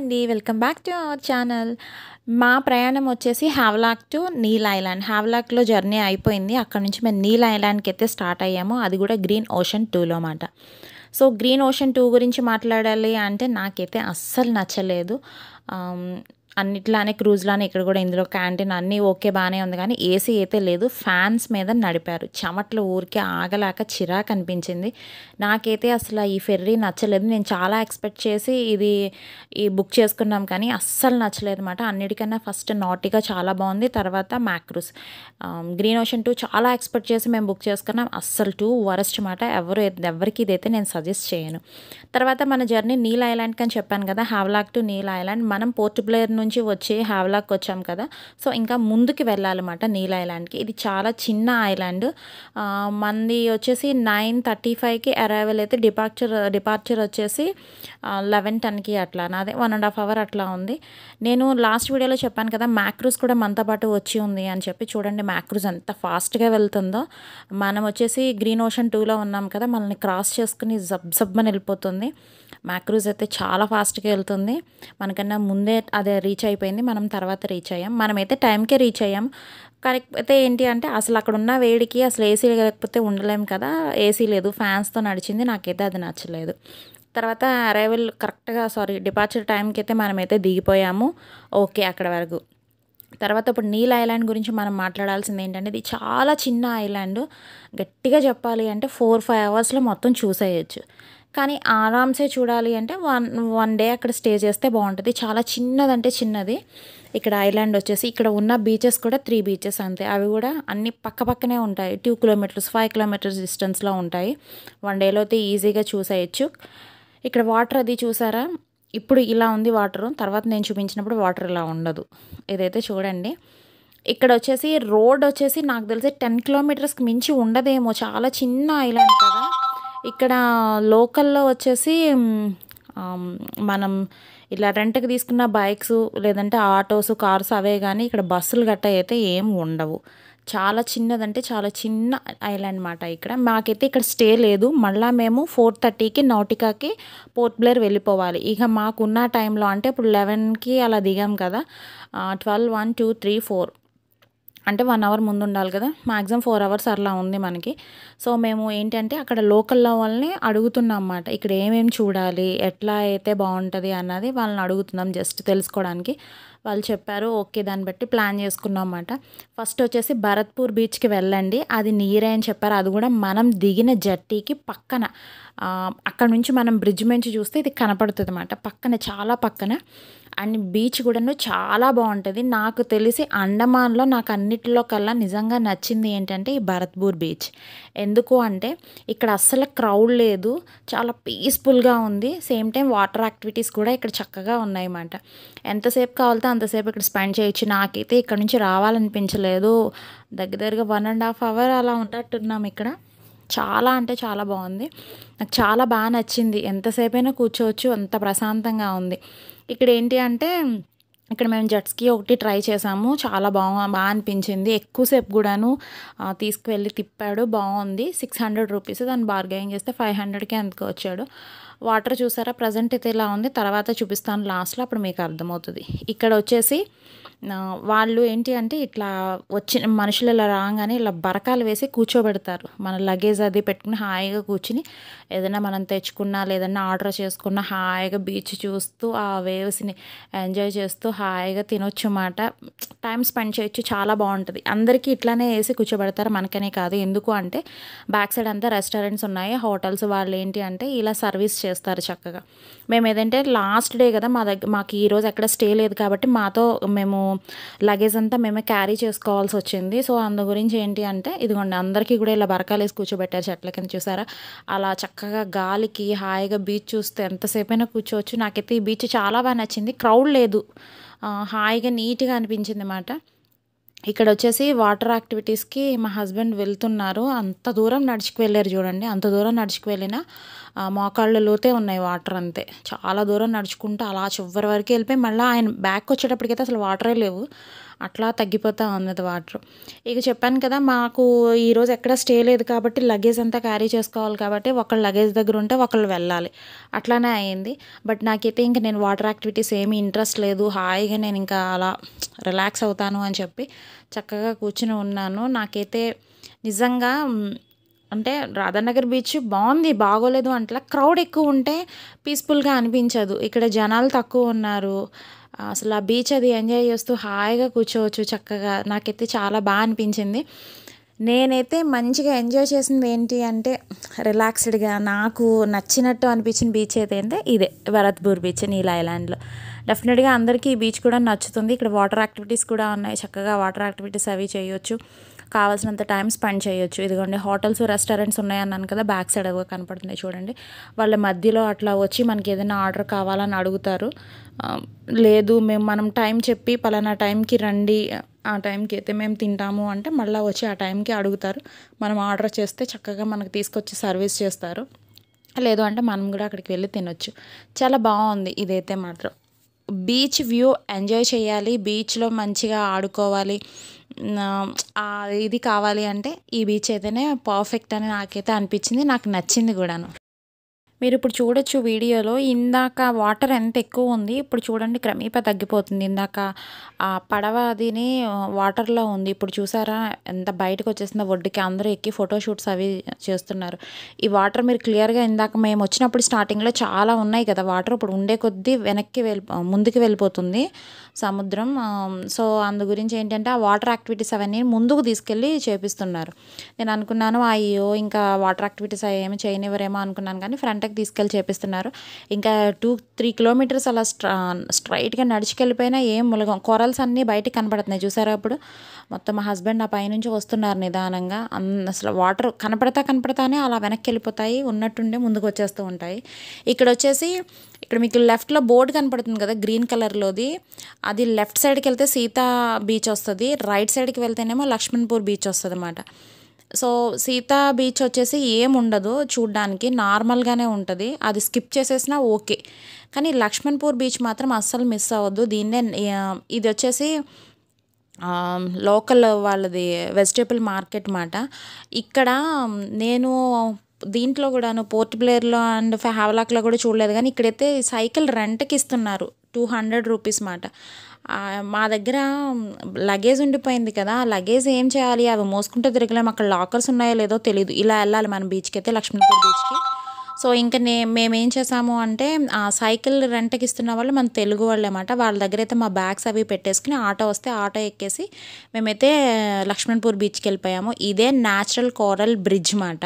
అండి. Welcome back to our channel. మా ప్రయాణం వచ్చేసి హావ్లాక్ టు నీల్ ఐలాండ్. హావ్లాక్‌లో జర్నీ అయిపోయింది. అక్కడి నుంచి మేము నీల్ ఐలాండ్‌కైతే స్టార్ట్ అయ్యాము. అది కూడా గ్రీన్ ఓషన్ 2లో మాట. సో, గ్రీన్ ఓషన్ 2 గురించి మాట్లాడాలి అంటే నాకైతే అస్సలు నచ్చలేదు. ఆహ్, అన్నిట్లానే క్రూజ్‌లానే ఇక్కడ కూడా ఇందులో క్యాంటీన్ అన్నీ ఓకే బానే ఉంది కానీ ఏసీ అయితే లేదు. ఫ్యాన్స్ మీద నడిపారు. చెమటలు ఊరికే ఆగలేక చిరాకు అనిపించింది. నాకైతే అసల ఈ ఫెర్రీ నచ్చలేదు. నేను చాలా ఎక్స్‌పెక్ట్ చేసి ఈ బుక్ చేసుకున్నాం కానీ అస్సలు నచ్చలేదన్నమాట. అన్నిటికన్నా ఫస్ట్ నాటికా చాలా బాగుంది. తర్వాత మ్యాక్రూస్. గ్రీన్ ఓషన్ 2 చాలా ఎక్స్‌పెక్ట్ చేసి మేము బుక్ చేసుకున్నాం. అస్సలు 2 వరస్ట్ మాట. ఎవరికీ ఇదైతే నేను సజెస్ట్ చేయను. తర్వాత మన జర్నీ నీల్ ఐలాండ్‌కి అని చెప్పాను కదా! Havelock to Neel island. మనం పోర్ట్ బ్లెయిర్ నుంచి వచ్చి హావ్లాక్ వచ్చాం కదా! సో, ఇంకా ముందుకు వెళ్ళాలన్నమాట నీల్ ఐలాండ్‌కి. ఇది చాలా చిన్న ఐలాండ్. మనది వచ్చేసి 9:35కి అరైవల్ అయితే డిపార్చర్ వచ్చేసి 11:10కి అట్లా. నాదే 1.5 అవర్ అట్లా ఉంది. నేను లాస్ట్ వీడియోలో చెప్పాను కదా! మ్యాక్రూస్ కూడా మనతో పాటు వచ్చి ఉంది అని చెప్పి. చూడండి మ్యాక్రూస్ ఎంత ఫాస్ట్‌గా వెళ్తుందో. మనం వచ్చేసి గ్రీన్ ఓషన్ 2లో ఉన్నాం కదా! మనల్ని క్రాస్ చేసుకుని జబ్‌మని వెళ్ళిపోతుంది. మ్యాక్రూస్ అయితే చాలా ఫాస్ట్‌గా వెళ్తుంది. మనకన్నా ముందే అదే రీచ్ అయిపోయింది. మనం తర్వాత రీచ్ అయ్యాం. మనమైతే టైంకే రీచ్ అయ్యాం. కాకపోతే ఏంటి అంటే అసలు అక్కడ ఉన్న వేడికి అసలు ఏసీ లేకపోతే ఉండలేం కదా! ఏసీ లేదు. ఫ్యాన్స్‌తో నడిచింది. నాకైతే అది నచ్చలేదు. తర్వాత డిపార్చర్ టైంకి అయితే మనమైతే దిగిపోయాము. ఓకే అక్కడ వరకు. తర్వాత ఇప్పుడు నీల్ ఐలాండ్ గురించి మనం మాట్లాడాల్సింది ఏంటంటే ఇది చాలా చిన్న ఐలాండ్. గట్టిగా చెప్పాలి అంటే 4-5 అవర్స్‌లో మొత్తం చూసేయొచ్చు. కానీ ఆరామ్సే చూడాలి అంటే వన్ డే అక్కడ స్టే చేస్తే బాగుంటుంది. చాలా చిన్నదంటే చిన్నది. ఇక్కడ ఐలాండ్ వచ్చేసి ఇక్కడ ఉన్న బీచెస్ కూడా 3 బీచెస్ అంతే. అవి కూడా అన్నీ పక్కనే ఉంటాయి. 2 కిలోమీటర్స్ 5 కిలోమీటర్స్ డిస్టెన్స్లో ఉంటాయి. వన్ డేలో అయితే ఈజీగా చూసేయచ్చు. ఇక్కడ వాటర్ అది చూసారా? ఇప్పుడు ఇలా ఉంది వాటరు. తర్వాత నేను చూపించినప్పుడు వాటర్ ఇలా ఉండదు. ఇదైతే చూడండి. ఇక్కడ వచ్చేసి రోడ్ వచ్చేసి నాకు తెలిసి 10 కిలోమీటర్స్‌కి మించి ఉండదేమో. చాలా చిన్న ఐలాండ్ కదా! ఇక్కడ లోకల్‌లో వచ్చేసి మనం ఇలా రెంట్‌కి తీసుకున్న బైక్స్ లేదంటే ఆటోస్, కార్స్ అవే గానీ ఇక్కడ బస్సులు గట్టా అయితే ఏం ఉండవు. చాలా చిన్నదంటే చాలా చిన్న ఐలాండ్ మాట ఇక్కడ. మాకైతే ఇక్కడ స్టే లేదు. మళ్ళా మేము 4:30కి నాటికాకి పోర్ట్ బ్లెయిర్ వెళ్ళిపోవాలి. ఇక మాకున్న టైంలో అంటే ఇప్పుడు 11కి అలా దిగాం కదా! 12, 1, 2, 3, 4 అంటే 1 అవర్ ముందు ఉండాలి కదా! మాక్సిమం 4 అవర్స్ అలా ఉంది మనకి. సో, మేము ఏంటంటే అక్కడ లోకల్‌లో వాళ్ళని అడుగుతున్నాం మాట. ఇక్కడ ఏమేమి చూడాలి? ఎట్లా అయితే బాగుంటది అన్నది వాళ్ళని అడుగుతున్నాం జస్ట్ తెలుసుకోవడానికి. వాళ్ళు చెప్పారు. ఓకే. దాన్ని బట్టి ప్లాన్ చేసుకున్నాం మాట. ఫస్ట్ వచ్చేసి భరత్పూర్ బీచ్‌కి వెళ్ళండి. అది నియరే అని చెప్పారు. అది కూడా మనం దిగిన జట్టీకి పక్కన. అక్కడ నుంచి మనం బ్రిడ్జ్ నుంచి చూస్తే ఇది కనపడుతుంది మాట. పక్కన చాలా పక్కన. అండ్ బీచ్ కూడాను చాలా బాగుంటుంది. నాకు తెలిసి అండమాన్‌లో నాకు అన్నిటిలో కల్లా నిజంగా నచ్చింది ఏంటంటే ఈ భరత్పూర్ బీచ్. ఎందుకు అంటే ఇక్కడ అస్సలు క్రౌడ్ లేదు. చాలా పీస్‌ఫుల్‌గా ఉంది. సేమ్ టైం వాటర్ యాక్టివిటీస్ కూడా ఇక్కడ చక్కగా ఉన్నాయన్నమాట. ఎంతసేపు కావాలితే అంతసేపు ఇక్కడ స్పెండ్ చేయొచ్చు. నాకైతే ఇక్కడ నుంచి రావాలనిపించలేదు. దగ్గరగా 1.5 అవర్ అలా ఉన్నట్టున్నాం ఇక్కడ. చాలా అంటే చాలా బాగుంది. నాకు చాలా బాగా నచ్చింది. ఎంతసేపైనా కూర్చోవచ్చు. అంత ప్రశాంతంగా ఉంది. ఇక్కడ ఏంటి అంటే ఇక్కడ మేము జెట్ స్కీ ఒకటి ట్రై చేసాము. చాలా బాగా అనిపించింది. ఎక్కువసేపు కూడాను తీసుకువెళ్ళి తిప్పాడు. బాగుంది. 600 రూపీస్. దాన్ని బార్గెయిన్ చేస్తే 500కే ఎంతకో వచ్చాడు. వాటర్ చూసారా? ప్రజెంట్ అయితే ఇలా ఉంది. తర్వాత చూపిస్తాను లాస్ట్‌లో. అప్పుడు మీకు అర్థమవుతుంది. ఇక్కడ వచ్చేసి వాళ్ళు ఏంటి అంటే ఇట్లా వచ్చిన మనుషులు ఇలా రాగానే ఇలా బరకాలు వేసి కూర్చోబెడతారు. మన లగేజ్ అది పెట్టుకుని హాయిగా కూర్చుని ఏదైనా మనం తెచ్చుకున్నా లేదన్నా ఆర్డర్ చేసుకున్నా హాయిగా బీచ్ చూస్తూ ఆ వేవ్స్‌ని ఎంజాయ్ చేస్తూ హాయిగా తినొచ్చు మాట. టైం స్పెండ్ చేయొచ్చు. చాలా బాగుంటుంది. అందరికీ ఇట్లానే వేసి కూర్చోబెడతారు. మనకనే కాదు. ఎందుకు అంటే బ్యాక్ సైడ్ అంతా రెస్టారెంట్స్ ఉన్నాయి. హోటల్స్ వాళ్ళు ఏంటి అంటే ఇలా సర్వీస్ చేస్తారు చక్కగా. మేము ఏదంటే లాస్ట్ డే కదా! మాకు ఈరోజు ఎక్కడ స్టే లేదు కాబట్టి మేము లగేజ్ అంతా మేమే క్యారీ చేసుకోవాల్సి వచ్చింది. సో, అందు గురించి ఏంటి అంటే ఇదిగోండి అందరికీ కూడా ఇలా బరకాలు వేసి కూర్చోబెట్టారు చెట్ల కింద చూసారా? అలా చక్కగా గాలికి హాయిగా బీచ్ చూస్తే ఎంతసేపైనా కూర్చోవచ్చు. నాకైతే ఈ బీచ్ చాలా బాగా నచ్చింది. క్రౌడ్ లేదు. హాయిగా నీట్‌గా అనిపించింది మాట. ఇక్కడ వచ్చేసి వాటర్ యాక్టివిటీస్‌కి మా హస్బెండ్ వెళ్తున్నారు. అంత దూరం నడుచుకు వెళ్ళారు చూడండి. అంత దూరం నడుచుకు వెళ్ళినా మోకాళ్ళ లోతే ఉన్నాయి వాటర్ అంతే. చాలా దూరం నడుచుకుంటూ అలా చివరి వరకు వెళ్ళిపోయి మళ్ళీ ఆయన బ్యాక్‌కి వచ్చేటప్పటికైతే అసలు వాటరే లేవు. అట్లా తగ్గిపోతూ ఉన్నది వాటర్. ఇక చెప్పాను కదా, మాకు ఈరోజు ఎక్కడ స్టే లేదు కాబట్టి లగేజ్ అంతా క్యారీ చేసుకోవాలి కాబట్టి ఒకళ్ళు లగేజ్ దగ్గర ఉంటే ఒకళ్ళు వెళ్ళాలి, అట్లానే అయింది. బట్ నాకైతే ఇంకా నేను వాటర్ యాక్టివిటీస్ ఏమీ ఇంట్రెస్ట్ లేదు, హాయిగా నేను ఇంకా అలా రిలాక్స్ అవుతాను అని చెప్పి చక్కగా కూర్చుని ఉన్నాను. నాకైతే నిజంగా అంటే రాధానగర్ బీచ్ బాగుంది, బాగోలేదు అంటలా. క్రౌడ్ ఎక్కువ ఉంటే పీస్ఫుల్గా అనిపించదు, ఇక్కడ జనాలు తక్కువ ఉన్నారు. అసలు ఆ బీచ్ అది ఎంజాయ్ చేస్తూ హాయిగా కూర్చోవచ్చు చక్కగా. నాకైతే చాలా బాగా అనిపించింది. నేనైతే మంచిగా ఎంజాయ్ చేసింది ఏంటి అంటే రిలాక్స్డ్గా నాకు నచ్చినట్టు అనిపించిన బీచ్ అయితే ఇదే భరత్పూర్ బీచ్, నీల్ ఐలాండ్లో. డెఫినెట్గా అందరికీ ఈ బీచ్ కూడా నచ్చుతుంది. ఇక్కడ వాటర్ యాక్టివిటీస్ కూడా ఉన్నాయి, చక్కగా వాటర్ యాక్టివిటీస్ అవి చేయొచ్చు, కావాల్సినంత టైం స్పెండ్ చేయొచ్చు. ఇదిగోండి హోటల్స్ రెస్టారెంట్స్ ఉన్నాయన్నాను కదా, బ్యాక్ సైడ్ అవి కనపడుతున్నాయి చూడండి. వాళ్ళ మధ్యలో అట్లా వచ్చి మనకి ఏదైనా ఆర్డర్ కావాలని అడుగుతారు. లేదు మనం టైం చెప్పి పలానా టైంకి రండి, ఆ టైంకి అయితే మేము తింటాము అంటే మళ్ళీ వచ్చి ఆ టైంకి అడుగుతారు. మనం ఆర్డర్ చేస్తే చక్కగా మనకు తీసుకొచ్చి సర్వీస్ చేస్తారు. లేదు అంటే మనం కూడా అక్కడికి వెళ్ళి తినొచ్చు. చాలా బాగుంది ఇదైతే మాత్రం. బీచ్ వ్యూ ఎంజాయ్ చేయాలి, బీచ్లో మంచిగా ఆడుకోవాలి, ఇది కావాలి అంటే ఈ బీచ్ అయితేనే పర్ఫెక్ట్ అని నాకైతే అనిపించింది, నాకు నచ్చింది కూడాను. మీరు ఇప్పుడు చూడొచ్చు వీడియోలో, ఇందాక వాటర్ ఎంత ఎక్కువ ఉంది, ఇప్పుడు చూడండి క్రమేపా తగ్గిపోతుంది. ఇందాక ఆ పడవ అదిని వాటర్లో ఉంది, ఇప్పుడు చూసారా ఎంత బయటకు వచ్చేసిందో ఒడ్డుకి. అందరూ ఎక్కి ఫోటోషూట్స్ అవి చేస్తున్నారు. ఈ వాటర్ మీరు క్లియర్గా ఇందాక మేము వచ్చినప్పుడు స్టార్టింగ్లో చాలా ఉన్నాయి కదా వాటర్, ఇప్పుడు ఉండే కొద్దీ ముందుకు వెళ్ళిపోతుంది సముద్రం. సో అందు గురించి ఏంటంటే ఆ వాటర్ యాక్టివిటీస్ అవన్నీ ముందుకు తీసుకెళ్ళి చేపిస్తున్నారు. నేను అనుకున్నాను అయ్యో ఇంకా వాటర్ యాక్టివిటీస్ అవి ఏమి చేయనివ్వరేమో అనుకున్నాను, కానీ ఫ్రంట్కి తీసుకెళ్ళి చేపిస్తున్నారు. ఇంకా 2-3 కిలోమీటర్స్ అలా స్ట్రైట్గా నడిచికెళ్ళిపోయినా ఏం ములగం, కొరల్స్ అన్నీ బయటకు కనపడుతున్నాయి చూసారా. అప్పుడు మొత్తం మా హస్బెండ్ ఆ పైనుంచి వస్తున్నారు నిదానంగా. అసలు వాటర్ కనపడతానే అలా వెనక్కి వెళ్ళిపోతాయి, ఉన్నట్టుండే ముందుకు వచ్చేస్తూ ఉంటాయి. ఇక్కడ మీకు లెఫ్ట్లో బోర్డు కనపడుతుంది కదా గ్రీన్ కలర్లోది, అది లెఫ్ట్ సైడ్కి వెళ్తే సీతా బీచ్ వస్తుంది, రైట్ సైడ్కి వెళ్తేనేమో లక్ష్మణ్పూర్ బీచ్ వస్తుంది అన్నమాట. సో సీతా బీచ్ వచ్చేసి ఏముండదు చూడ్డానికి, నార్మల్గానే ఉంటుంది, అది స్కిప్ చేసేసినా ఓకే. కానీ లక్ష్మణ్పూర్ బీచ్ మాత్రం అస్సలు మిస్ అవ్వద్దు. ఇది వచ్చేసి లోకల్ వాళ్ళది వెజిటేబుల్ మార్కెట్ మాట. ఇక్కడ నేను దీంట్లో కూడాను పోర్ట్ బ్లేర్లో అండ్ హ్యావ్లాక్లో కూడా చూడలేదు, కానీ ఇక్కడైతే సైకిల్ రెంట్కి ఇస్తున్నారు 200 రూపీస్ మాట. మా దగ్గర లగేజ్ ఉండిపోయింది కదా, లగేజ్ ఏం చేయాలి, అవి మోసుకుంటే తిరగలేము, అక్కడ లాకర్స్ ఉన్నాయో లేదో తెలియదు. ఇలా వెళ్ళాలి మన బీచ్కి అయితే, లక్ష్మణపూర్ బీచ్కి. సో ఇంకా మేమేం చేసాము అంటే ఆ సైకిల్ రెంట్కి ఇస్తున్న వాళ్ళు మన తెలుగు వాళ్ళు అన్నమాట. వాళ్ళ దగ్గర అయితే మా బ్యాగ్స్ అవి పెట్టేసుకుని ఆటో వస్తే ఆటో ఎక్కేసి మేమైతే లక్ష్మణపూర్ బీచ్కి వెళ్ళిపోయాము. ఇదే న్యాచురల్ కోరల్ బ్రిడ్జ్ మాట.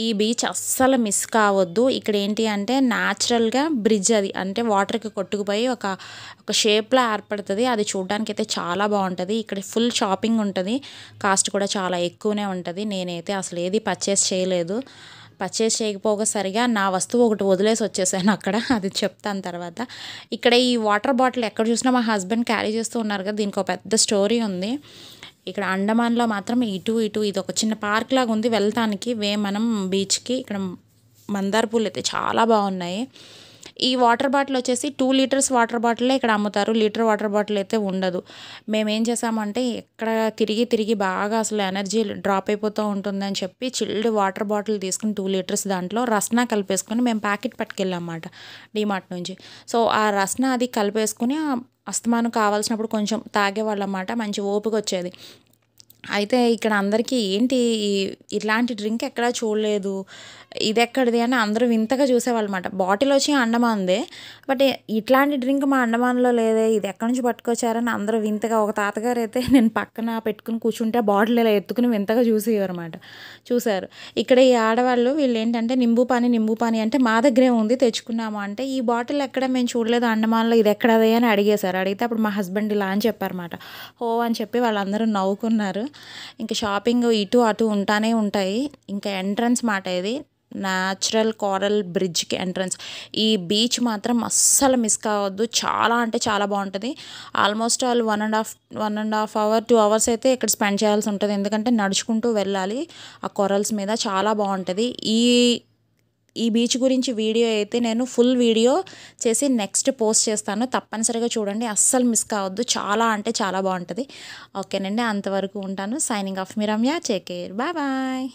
ఈ బీచ్ అస్సలు మిస్ కావద్దు. ఇక్కడ ఏంటి అంటే న్యాచురల్గా బ్రిడ్జ్ అది అంటే వాటర్కి కొట్టుకుపోయి ఒక షేప్లో ఏర్పడుతుంది. అది చూడడానికి అయితే చాలా బాగుంటుంది. ఇక్కడ ఫుల్ షాపింగ్ ఉంటుంది, కాస్ట్ కూడా చాలా ఎక్కువనే ఉంటుంది. నేనైతే అసలు ఏది పర్చేస్ చేయకపోగా సరిగా నా వస్తువు ఒకటి వదిలేసి వచ్చేసాను అక్కడ, అది చెప్తాను తర్వాత. ఇక్కడ ఈ వాటర్ బాటిల్ ఎక్కడ చూసినా మా హస్బెండ్ క్యారీ చేస్తూ ఉన్నారు కదా, దీనికి ఒక పెద్ద స్టోరీ ఉంది. ఇక్కడ అండమాన్లో మాత్రం ఇటు ఇది ఒక చిన్న పార్క్ లాగా ఉంది వెళ్తానికి మనం బీచ్కి. ఇక్కడ మందార పూలు అయితే చాలా బాగున్నాయి. ఈ వాటర్ బాటిల్ వచ్చేసి 2 లీటర్స్ వాటర్ బాటిలే ఇక్కడ అమ్ముతారు, లీటర్ వాటర్ బాటిల్ అయితే ఉండదు. మేమేం చేసామంటే ఎక్కడ తిరిగి బాగా అసలు ఎనర్జీ డ్రాప్ అయిపోతూ ఉంటుందని చెప్పి చిల్డ్ వాటర్ బాటిల్ తీసుకుని 2 లీటర్స్ దాంట్లో రస్నా కలిపేసుకొని మేము ప్యాకెట్ పట్టుకెళ్ళాం అన్నమాట డీమార్ట్ నుంచి. సో ఆ రస్నా అది కలిపేసుకుని అస్తమానం కావాల్సినప్పుడు కొంచెం తాగేవాళ్ళం అన్నమాట, మంచి ఓపిక వచ్చేది. అయితే ఇక్కడ అందరికీ ఏంటి ఇలాంటి డ్రింక్ ఎక్కడా చూడలేదు, ఇది ఎక్కడిది అని అందరూ వింతగా చూసేవాళ్ళు అన్నమాట. బాటిల్ వచ్చి అండమాన్దే, బట్ ఇట్లాంటి డ్రింక్ మా అండమాన్లో లేదే, ఇది ఎక్కడి నుంచి పట్టుకొచ్చారని అందరూ వింతగా. ఒక తాతగారు అయితే నేను పక్కన పెట్టుకుని కూర్చుంటే బాటిల్ ఇలా ఎత్తుకుని వింతగా చూసారు. ఇక్కడ ఈ ఆడవాళ్ళు వీళ్ళు ఏంటంటే నింబు పానీ అంటే మా దగ్గరే ఉంది తెచ్చుకున్నాము అంటే, ఈ బాటిల్ ఎక్కడ మేము చూడలేదు అండమాన్లో, ఇది ఎక్కడది అని అడిగేశారు. అడిగితే అప్పుడు మా హస్బెండ్ ఇలా అని చెప్పారన్నమాట. హో అని చెప్పి వాళ్ళందరూ నవ్వుకున్నారు. ఇంకా షాపింగ్ ఇటు అటు ఉంటానే ఉంటాయి. ఇంకా ఎంట్రన్స్ మాట ఇది న్యాచురల్ కోరల్ బ్రిడ్జ్కి ఎంట్రన్స్. ఈ బీచ్ మాత్రం అస్సలు మిస్ కావద్దు, చాలా అంటే చాలా బాగుంటుంది. ఆల్మోస్ట్ 1.5 అవర్ 2 అవర్స్ అయితే ఇక్కడ స్పెండ్ చేయాల్సి ఉంటుంది, ఎందుకంటే నడుచుకుంటూ వెళ్ళాలి ఆ కొరల్స్ మీద, చాలా బాగుంటుంది. ఈ బీచ్ గురించి వీడియో అయితే నేను ఫుల్ వీడియో చేసి నెక్స్ట్ పోస్ట్ చేస్తాను, తప్పనిసరిగా చూడండి, అస్సలు మిస్ కావద్దు, చాలా అంటే చాలా బాగుంటుంది. ఓకేనండి, అంతవరకు ఉంటాను. సైనింగ్ ఆఫ్ మీ Ramya, take care, bye bye.